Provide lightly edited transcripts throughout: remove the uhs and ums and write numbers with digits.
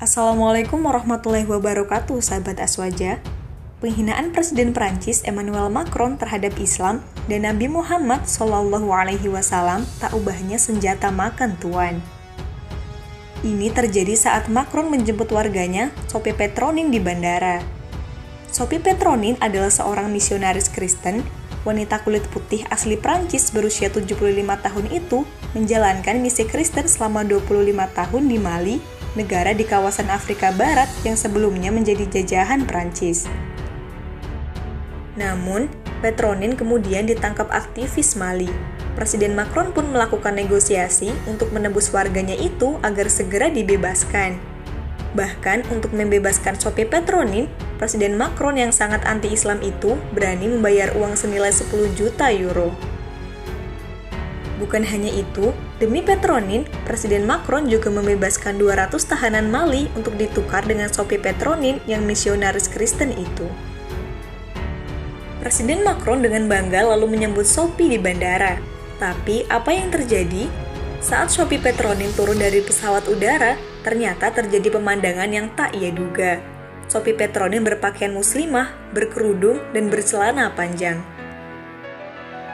Assalamualaikum warahmatullahi wabarakatuh, sahabat Aswaja. Penghinaan Presiden Prancis Emmanuel Macron terhadap Islam dan Nabi Muhammad SAW tak ubahnya senjata makan tuan. Ini terjadi saat Macron menjemput warganya, Sophie Petronin, di bandara. Sophie Petronin adalah seorang misionaris Kristen, wanita kulit putih asli Prancis berusia 75 tahun itu menjalankan misi Kristen selama 25 tahun di Mali, negara di kawasan Afrika Barat yang sebelumnya menjadi jajahan Prancis. Namun, Petronin kemudian ditangkap aktivis Mali. Presiden Macron pun melakukan negosiasi untuk menebus warganya itu agar segera dibebaskan. Bahkan untuk membebaskan Sophie Petronin, Presiden Macron yang sangat anti-Islam itu berani membayar uang senilai 10 juta euro. Bukan hanya itu, demi Petronin, Presiden Macron juga membebaskan 200 tahanan Mali untuk ditukar dengan Sophie Petronin yang misionaris Kristen itu. Presiden Macron dengan bangga lalu menyambut Sophie di bandara. Tapi apa yang terjadi? Saat Sophie Petronin turun dari pesawat udara, ternyata terjadi pemandangan yang tak ia duga. Sophie Petronin berpakaian muslimah, berkerudung, dan bercelana panjang.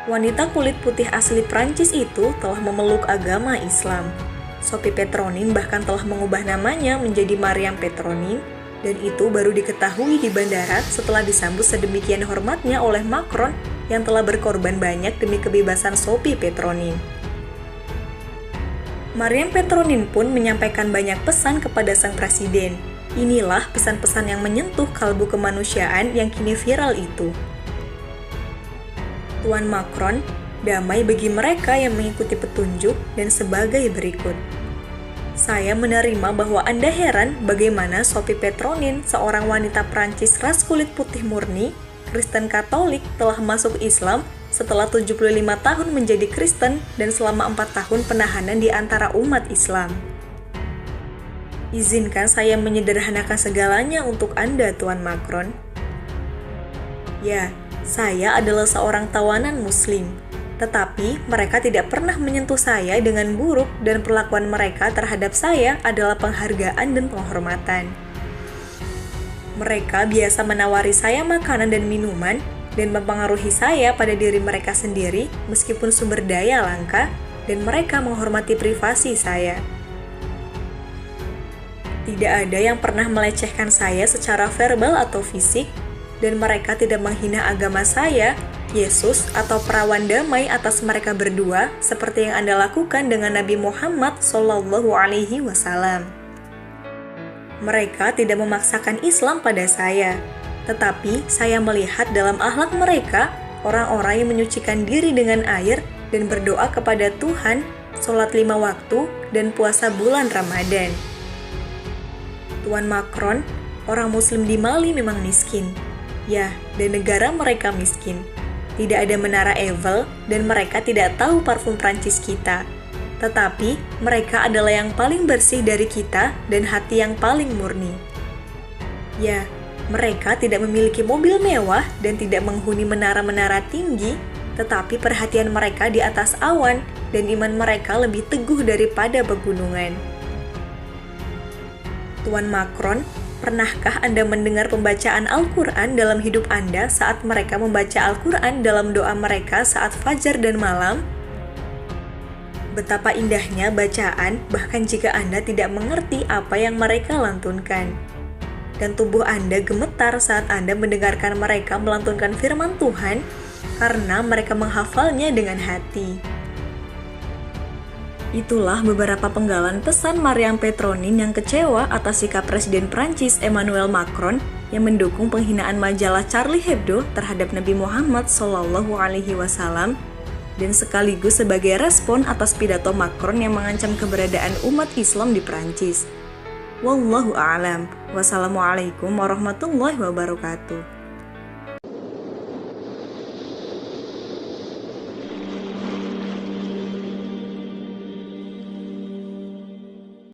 Wanita kulit putih asli Prancis itu telah memeluk agama Islam. Sophie Petronin bahkan telah mengubah namanya menjadi Mariam Petronin, dan itu baru diketahui di bandara setelah disambut sedemikian hormatnya oleh Macron yang telah berkorban banyak demi kebebasan Sophie Petronin. Mariam Petronin pun menyampaikan banyak pesan kepada sang presiden. Inilah pesan-pesan yang menyentuh kalbu kemanusiaan yang kini viral itu. Tuan Macron, damai bagi mereka yang mengikuti petunjuk dan sebagai berikut. Saya menerima bahwa Anda heran bagaimana Sophie Petronin, seorang wanita Prancis ras kulit putih murni, Kristen Katolik, telah masuk Islam setelah 75 tahun menjadi Kristen dan selama 4 tahun penahanan di antara umat Islam. Izinkan saya menyederhanakan segalanya untuk Anda, Tuan Macron. Ya, saya adalah seorang tawanan Muslim, tetapi mereka tidak pernah menyentuh saya dengan buruk dan perlakuan mereka terhadap saya adalah penghargaan dan penghormatan. Mereka biasa menawari saya makanan dan minuman dan mempengaruhi saya pada diri mereka sendiri meskipun sumber daya langka, dan mereka menghormati privasi saya. Tidak ada yang pernah melecehkan saya secara verbal atau fisik, dan mereka tidak menghina agama saya, Yesus, atau perawan damai atas mereka berdua seperti yang Anda lakukan dengan Nabi Muhammad SAW. Mereka tidak memaksakan Islam pada saya, tetapi saya melihat dalam akhlak mereka orang-orang yang menyucikan diri dengan air dan berdoa kepada Tuhan, sholat 5 waktu, dan puasa bulan Ramadan. Tuan Macron, orang Muslim di Mali memang miskin. Ya, dan negara mereka miskin. Tidak ada menara Eiffel dan mereka tidak tahu parfum Prancis kita. Tetapi, mereka adalah yang paling bersih dari kita dan hati yang paling murni. Ya, mereka tidak memiliki mobil mewah dan tidak menghuni menara-menara tinggi, tetapi perhatian mereka di atas awan dan iman mereka lebih teguh daripada pegunungan. Tuan Macron, pernahkah Anda mendengar pembacaan Al-Quran dalam hidup Anda saat mereka membaca Al-Quran dalam doa mereka saat fajar dan malam? Betapa indahnya bacaan, bahkan jika Anda tidak mengerti apa yang mereka lantunkan. Dan tubuh Anda gemetar saat Anda mendengarkan mereka melantunkan firman Tuhan, karena mereka menghafalnya dengan hati. Itulah beberapa penggalan pesan Mariam Petronin yang kecewa atas sikap Presiden Prancis Emmanuel Macron yang mendukung penghinaan majalah Charlie Hebdo terhadap Nabi Muhammad SAW, dan sekaligus sebagai respon atas pidato Macron yang mengancam keberadaan umat Islam di Prancis. Wallahu a'lam. Wassalamualaikum warahmatullahi wabarakatuh.